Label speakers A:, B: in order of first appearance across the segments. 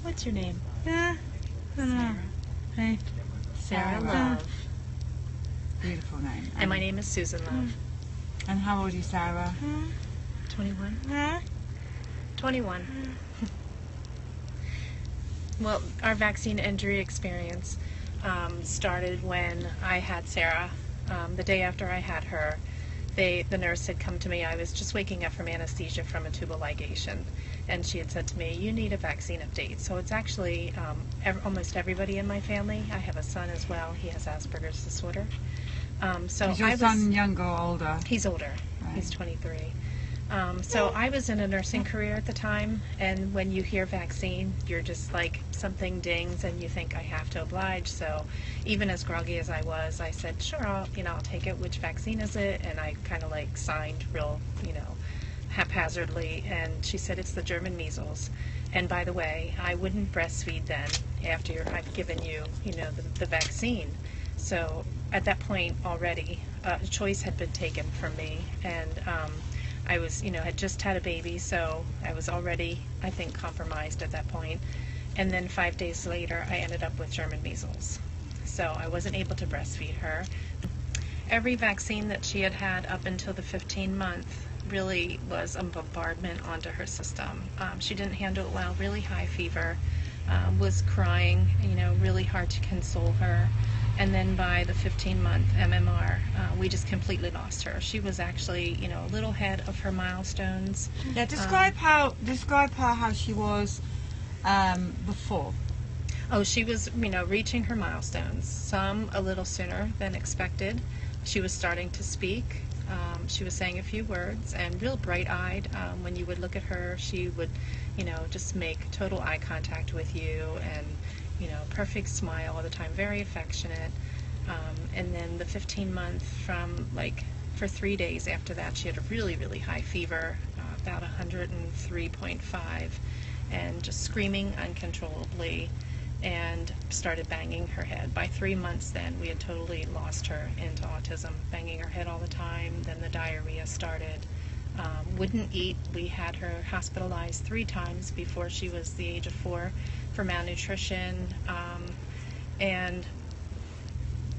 A: What's your name?
B: Yeah. I don't know. Hey.
A: Sarah
C: Sarah.
A: Love.
C: Beautiful name.
A: And my name is Susan Love.
C: And how old are you, Sarah?
A: 21.
B: Huh?
A: 21. Well, our vaccine injury experience started when I had Sarah. The day after I had her, the nurse had come to me. I was just waking up from anesthesia from a tubal ligation, and she had said to me, "You need a vaccine update." So it's actually almost everybody in my family. I have a son as well. He has Asperger's disorder. So
C: Is your son younger or older?
A: He's older.
C: Right.
A: He's 23. So I was in a nursing career at the time, and when you hear vaccine, you're just like, something dings and you think, I have to oblige. So even as groggy as I was, I said, sure, I'll take it. Which vaccine is it? And I kind of like signed real, haphazardly, and she said, it's the German measles. And by the way, I wouldn't breastfeed then after I've given you, the vaccine. So at that point already, a choice had been taken from me, and I was, had just had a baby, so I was already, I think, compromised at that point. And then 5 days later, I ended up with German measles. So I wasn't able to breastfeed her. Every vaccine that she had had up until the 15-month really was a bombardment onto her system. She didn't handle it well, really high fever, was crying, really hard to console her. And then by the 15-month MMR, we just completely lost her. She was actually, a little ahead of her milestones.
C: Yeah, describe her how she was before.
A: Oh, she was, reaching her milestones. Some a little sooner than expected. She was starting to speak. She was saying a few words, and real bright-eyed. When you would look at her, she would, just make total eye contact with you, and perfect smile all the time, very affectionate. And then the 15-month for 3 days after that, she had a really, really high fever, about 103.5, and just screaming uncontrollably, and started banging her head. By 3 months then, we had totally lost her into autism, banging her head all the time. Then the diarrhea started. Wouldn't eat. We had her hospitalized 3 times before she was the age of 4 for malnutrition, and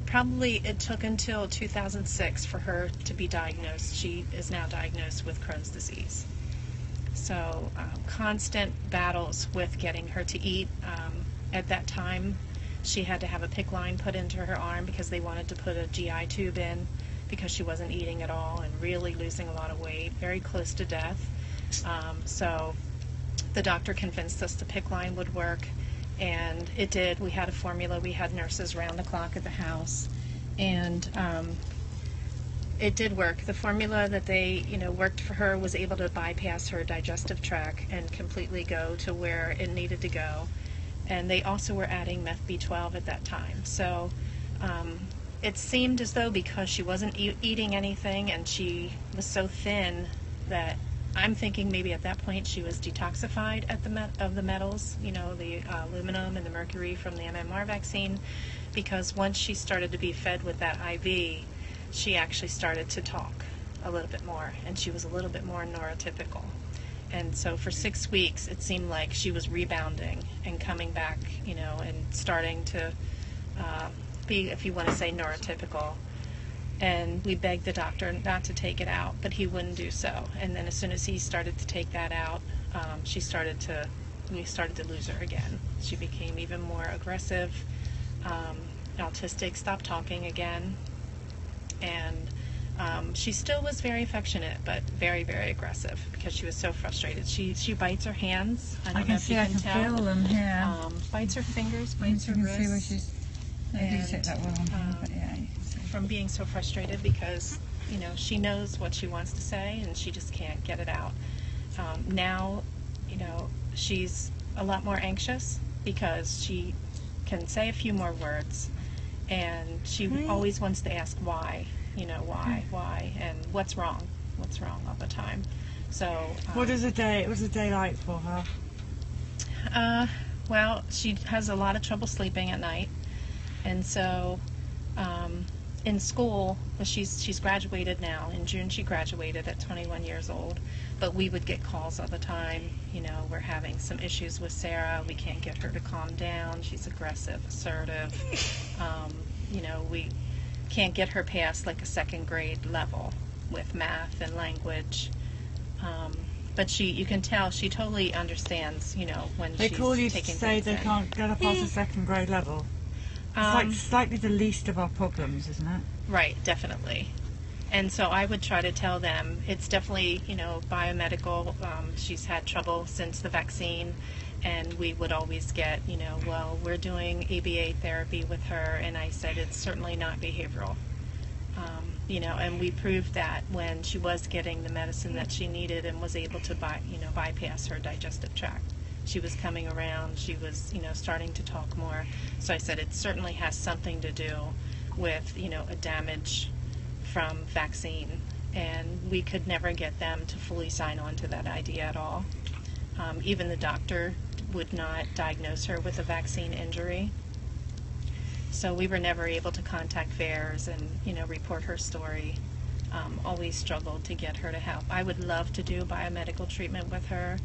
A: probably it took until 2006 for her to be diagnosed. She is now diagnosed with Crohn's disease. So constant battles with getting her to eat. At that time, she had to have a PICC line put into her arm because they wanted to put a GI tube in, because she wasn't eating at all and really losing a lot of weight, very close to death. So the doctor convinced us the PICC line would work, and it did. We had a formula. We had nurses round the clock at the house, and it did work. The formula that they, worked for her was able to bypass her digestive tract and completely go to where it needed to go. And they also were adding meth B12 at that time. So it seemed as though, because she wasn't eating anything and she was so thin, that I'm thinking maybe at that point she was detoxified of the metals, the aluminum and the mercury from the MMR vaccine, because once she started to be fed with that IV, she actually started to talk a little bit more, and she was a little bit more neurotypical. And so for 6 weeks, it seemed like she was rebounding and coming back, and starting to be, if you want to say, neurotypical. And we begged the doctor not to take it out, but he wouldn't do so. And then as soon as he started to take that out, we started to lose her again. She became even more aggressive, autistic, stopped talking again, and she still was very affectionate, but very, very aggressive, because she was so frustrated. She bites her hands. I don't know if you can tell.
C: I can feel them here.
A: Bites her fingers, bites her wrists.
C: See where she's. I do sit that well on here, but yeah.
A: From being so frustrated, because she knows what she wants to say and she just can't get it out. Now, she's a lot more anxious because she can say a few more words, and she always wants to ask why. Why, and what's wrong all the time. So
C: What's a day like for her?
A: Well, she has a lot of trouble sleeping at night, and so in school, well, she's graduated now. In June, she graduated at 21 years old. But we would get calls all the time. You know, we're having some issues with Sarah. We can't get her to calm down. She's aggressive, assertive. You know, we can't get her past like a second grade level with math and language. But you can tell she totally understands, you know, when
C: They
A: she's
C: call you to
A: taking
C: say
A: things
C: they
A: in.
C: can't get up past the second grade level. It's like slightly the least of our problems, isn't it?
A: Right, definitely. And so I would try to tell them it's definitely, you know, biomedical. She's had trouble since the vaccine, and we would always get, you know, well, we're doing ABA therapy with her, and I said it's certainly not behavioral. You know, and we proved that when she was getting the medicine that she needed and was able to bypass her digestive tract. She was coming around, she was, you know, starting to talk more. So I said it certainly has something to do with, you know, a damage from vaccine. And we could never get them to fully sign on to that idea at all. Even the doctor would not diagnose her with a vaccine injury. So we were never able to contact VAERS and, you know, report her story. Always struggled to get her to help. I would love to do biomedical treatment with her.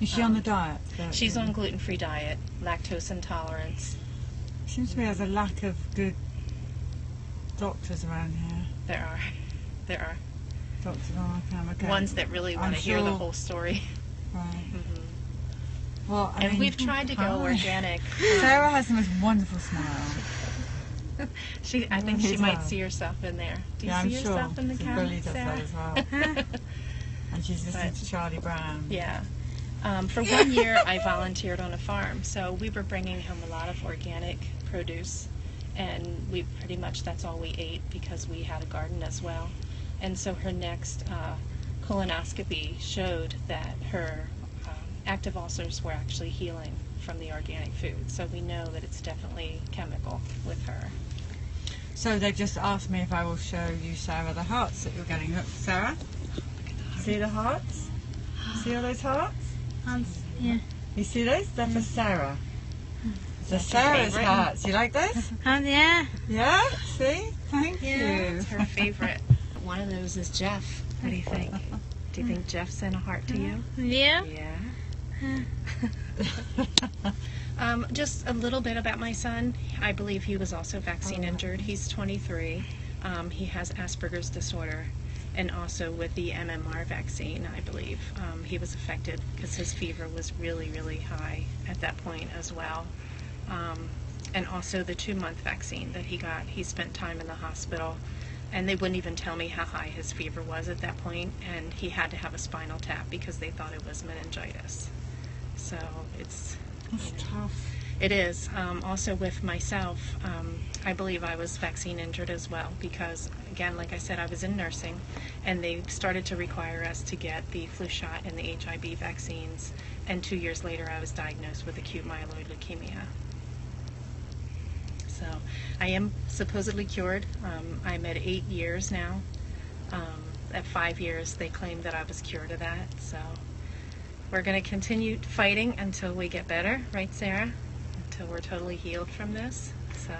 C: Is she on the diet?
A: She's on gluten-free diet, lactose intolerance.
C: Seems to me there's a lack of good doctors around here.
A: There are
C: Doctors on okay.
A: ones that really want to hear the
C: sure.
A: whole story.
C: Right. Well, I
A: And
C: mean,
A: we've tried to go
C: hi.
A: organic.
C: Sarah has the most wonderful smile.
A: I think she might see herself in there. Do you
C: Yeah,
A: see
C: I'm sure.
A: yourself in the camera,
C: Billy does
A: Sarah?
C: that as well. And she's listening
A: But-
C: to Charlie Brown.
A: Yeah. For 1 year, I volunteered on a farm, so we were bringing home a lot of organic produce, and we pretty much that's all we ate because we had a garden as well. And so her next colonoscopy showed that her active ulcers were actually healing from the organic food. So we know that it's definitely chemical with her.
C: So they just asked me if I will show you, Sarah, the hearts that you're getting. Look, Sarah, see the hearts? See all those hearts?
B: Yeah.
C: You see those? They're for Sarah. So
A: That's her
C: Sarah's
A: favorite.
C: hearts. You like those?
B: Yeah.
C: Yeah? See? Thank you.
A: It's her favorite. One of those is Jeff. What do you think? Do you think Jeff sent a heart to you?
B: Yeah.
A: Yeah. Just a little bit about my son. I believe he was also vaccine injured. He's 23. He has Asperger's disorder, and also with the MMR vaccine, I believe he was affected because his fever was really, really high at that point as well. And also the 2-month vaccine that he got. He spent time in the hospital, and they wouldn't even tell me how high his fever was at that point, and he had to have a spinal tap because they thought it was meningitis. So it's
C: Tough.
A: it is. Also with myself, I believe I was vaccine injured as well because, again, like I said, I was in nursing, and they started to require us to get the flu shot and the HIV vaccines, and 2 years later I was diagnosed with acute myeloid leukemia. So I am supposedly cured. I'm at 8 years now. At 5 years they claimed that I was cured of that. So we're going to continue fighting until we get better, right, Sarah? Until we're totally healed from this.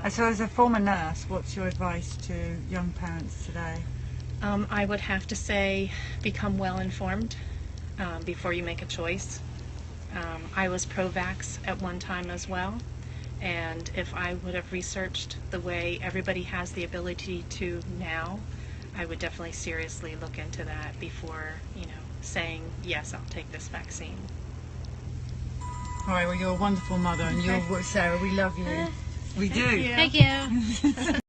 C: So as a former nurse, what's your advice to young parents today?
A: I would have to say become well informed before you make a choice. I was pro-vax at one time as well, and if I would have researched the way everybody has the ability to now, I would definitely seriously look into that before, saying, yes, I'll take this vaccine.
C: All right, well, you're a wonderful mother, and you're, Sarah, we love you. We do.
A: Thank you.
B: Thank you.